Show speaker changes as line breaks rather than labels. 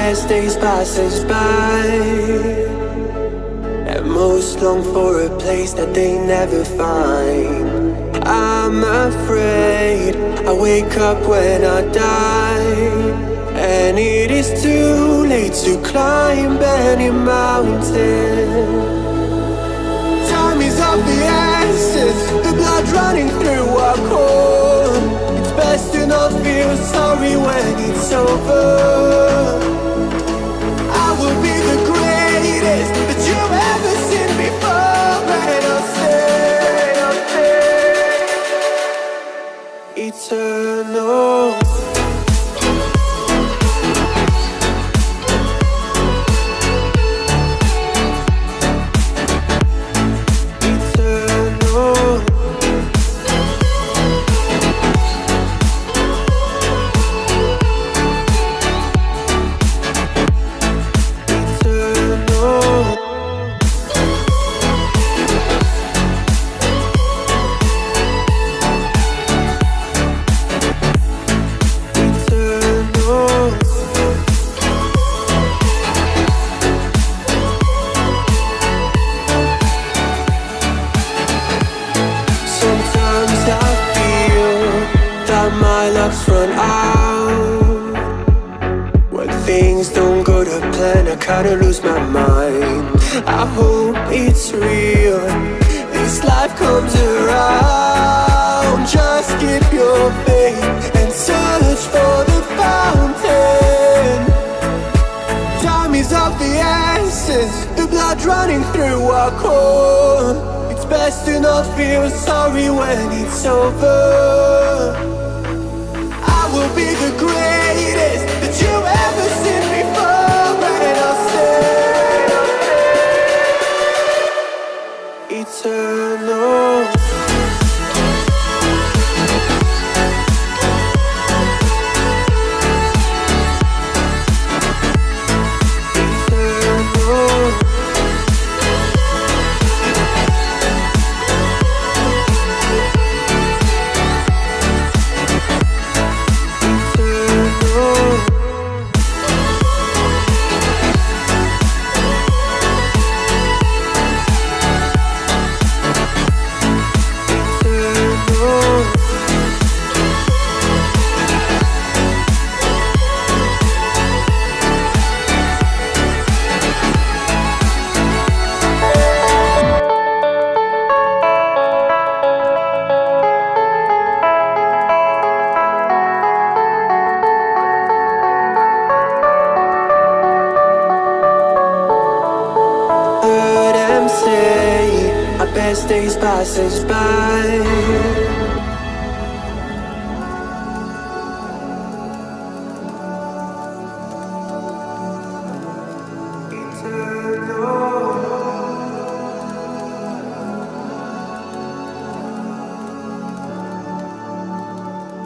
best days passers-by, and most long for a place that they never find. I'm afraid I wake up when I die, and it is too late to climb any mountain. Time is of the essence, the blood running through our core. It's best to not feel sorry when it's over. I will be the greatest that you've ever seen before, and I'll stay eternal. My luck's run out. When things don't go to plan, I kinda lose my mind. I hope it's real, this life comes around. Just keep your faith and search for the fountain. Time is of the essence, the blood running through our core. It's best to not feel sorry when it's over. Will be the greatest that you've ever seen before, and I'll stay eternal. Say our best days passers by.